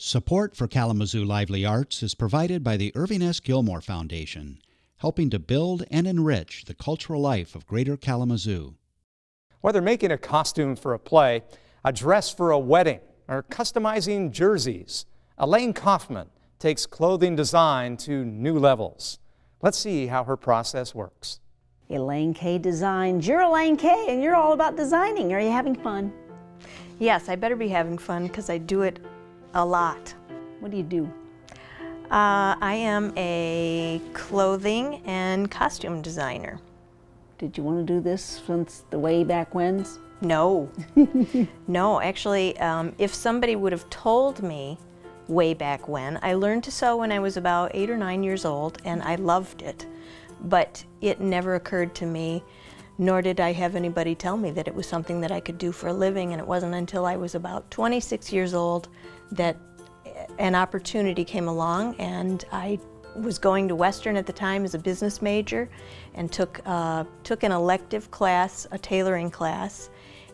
Support for Kalamazoo Lively Arts is provided by the Irving S. Gilmore Foundation, helping to build and enrich the cultural life of Greater Kalamazoo. Whether making a costume for a play, a dress for a wedding, or customizing jerseys, Elaine Kauffman takes clothing design to new levels. Let's see how her process works. Elaine K. Designs. You're Elaine K. and you're all about designing. Are you having fun? Yes, I better be having fun because I do it a lot. What do you do? I am a clothing and costume designer. Did you want to do this since the way back whens? No. No, actually, if somebody would have told me way back when, I learned to sew when I was about 8 or 9 years old, and I loved it. But it never occurred to me, nor did I have anybody tell me that it was something that I could do for a living, and it wasn't until I was about 26 years old that an opportunity came along, and I was going to Western at the time as a business major and took an elective class, a tailoring class,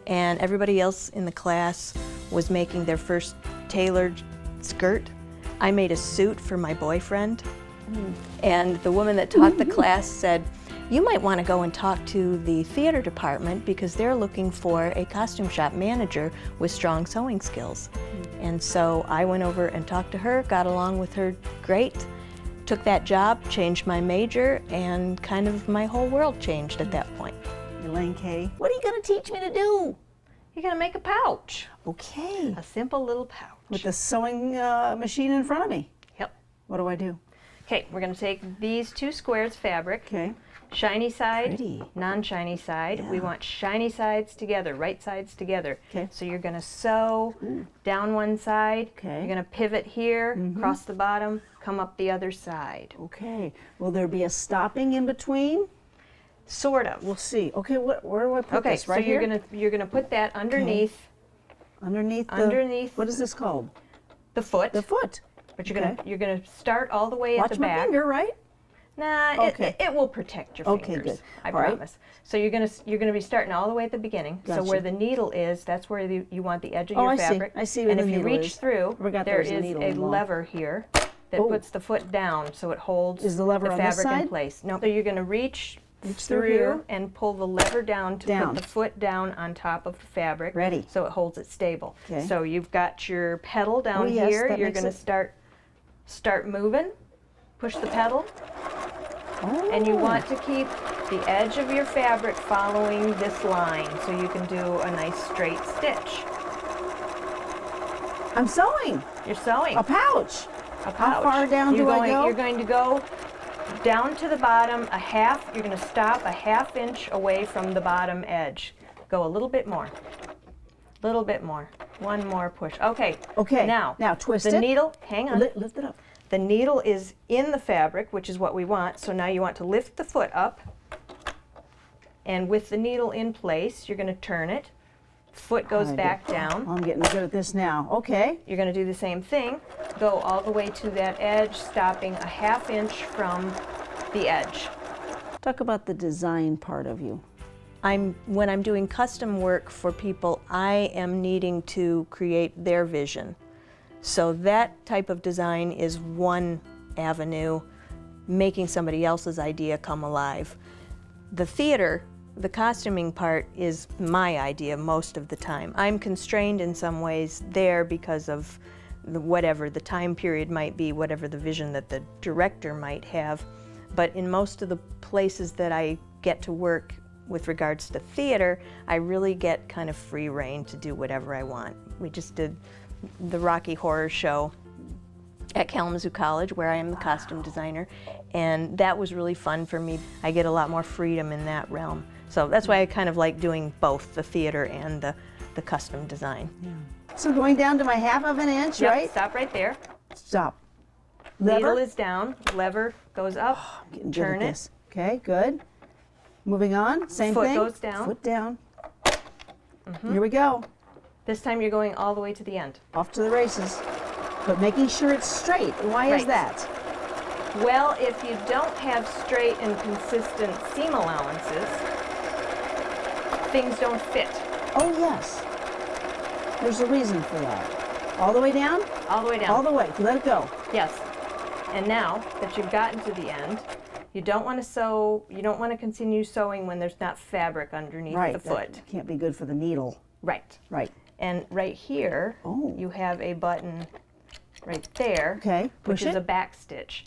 and everybody else in the class was making their first tailored skirt. I made a suit for my boyfriend, and the woman that taught the class said, "You might want to go and talk to the theater department because they're looking for a costume shop manager with strong sewing skills." And so I went over and talked to her, got along with her great, took that job, changed my major, and kind of my whole world changed at that point. Elaine K. What are you going to teach me to do? You're going to make a pouch. Okay. A simple little pouch. With the sewing machine in front of me. Yep. What do I do? Okay, we're going to take these 2 squares fabric. Okay. Shiny side, Pretty. non-shiny side. Yeah. We want shiny sides together, right sides together. Okay. So you're going to sew down one side. Okay. You're going to pivot here, across the bottom, come up the other side. Okay. Will there be a stopping in between? Sort of. We'll see. Okay, where do I put this? Right so here? you're gonna put that underneath Underneath the... underneath What is this called? the foot. The foot. But you're gonna start all the way Watch at the my back. finger, right? Nah, Okay. it will protect your Okay, fingers. good. I All right. promise. So you're gonna be starting all the way at the beginning. So Gotcha. where the needle is, that's where you want the edge of Oh, your I see. fabric. I see where and the if you needle reach is. through, Forgot there there's a is needle a involved. lever here that Oh. puts the foot down, so it holds Is the lever on this fabric in side? place. No, so you're gonna reach through here. and pull the lever down to Down. put the foot down on top of the fabric. Ready. So it holds it stable. Okay. So you've got your pedal down yes, here. that You're makes going to it- start moving. Push the pedal. Oh. And you want to keep the edge of your fabric following this line so you can do a nice straight stitch. I'm sewing. You're sewing. A pouch. A pouch. How far down do I go? You're going to go down to the bottom a half. You're going to stop a ½ inch away from the bottom edge. Go a little bit more. Little bit more. One more push. Okay. Okay. Now twist the it. needle. Hang on. Lift it up. The needle is in the fabric, which is what we want. So now you want to lift the foot up, and with the needle in place, you're going to turn it. Foot goes back down. I'm getting good at this now. Okay. You're going to do the same thing. Go all the way to that edge, stopping a ½ inch from the edge. Talk about the design part of you. When I'm doing custom work for people, I am needing to create their vision. So that type of design is one avenue, making somebody else's idea come alive. The theater, the costuming part, is my idea most of the time. I'm constrained in some ways there because of whatever the time period might be, whatever the vision that the director might have. But in most of the places that I get to work with regards to theater, I really get kind of free rein to do whatever I want. We just did the Rocky Horror Show at Kalamazoo College, where I am the costume designer, and that was really fun for me. I get a lot more freedom in that realm. So that's why I kind of like doing both the theater and the custom design. Yeah. So going down to my ½ inch, Yep, right? stop right there. Stop. Needle Lever. is down, lever goes up, I'm getting good turn at it. this. Okay, good. Moving on, same Foot thing. goes down. Foot down. Here we go. This time you're going all the way to the end. Off to the races. But making sure it's straight. Why is Right. that? Well, if you don't have straight and consistent seam allowances, things don't fit. Oh, yes. There's a reason for that. All the way down? all the way down. All the way, let it go. Yes. And now that you've gotten to the end, you don't want to sew, you don't want to continue sewing when there's not fabric underneath Right, the foot. that can't be good for the needle. Right. Right. And right here, Oh. you have a button right there, Okay, push which is it. a back stitch.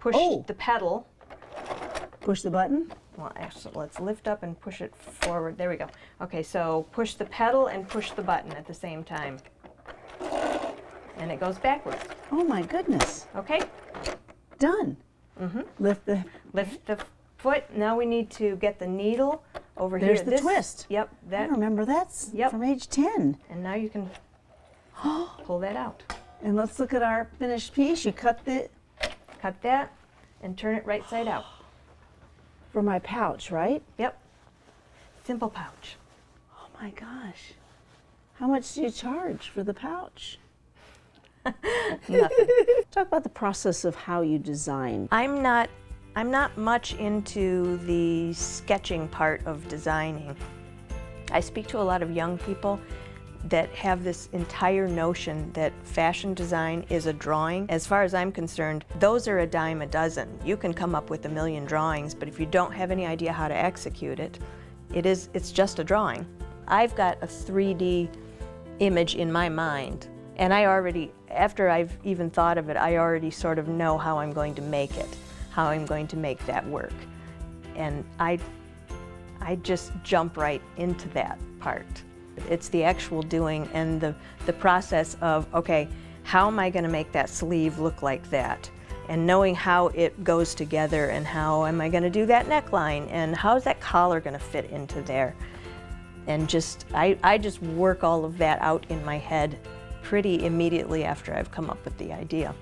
Push Oh. the pedal. Push the button. Well, actually, let's lift up and push it forward. There we go. Okay, so push the pedal and push the button at the same time. And it goes backwards. Oh my goodness. Okay? Done. Lift the, Lift the foot. Now we need to get the needle over there's here. the This- twist. Yep, I that. remember that's Yep. from age 10. And now you can pull that out. And let's look at our finished piece. You cut the, Cut that and turn it right side out. for my pouch, right? Yep. Simple pouch. Oh my gosh. How much do you charge for the pouch? Nothing. Talk about the process of how you design. I'm not much into the sketching part of designing. I speak to a lot of young people that have this entire notion that fashion design is a drawing. As far as I'm concerned, those are a dime a dozen. You can come up with a million drawings, but if you don't have any idea how to execute it, it's just a drawing. I've got a 3D image in my mind, and I already, after I've even thought of it, I already sort of know how I'm going to make it, how I'm going to make that work. And I just jump right into that part. It's the actual doing and the process of, okay, how am I going to make that sleeve look like that? And knowing how it goes together and how am I going to do that neckline and how's that collar going to fit into there? And I just work all of that out in my head pretty immediately after I've come up with the idea.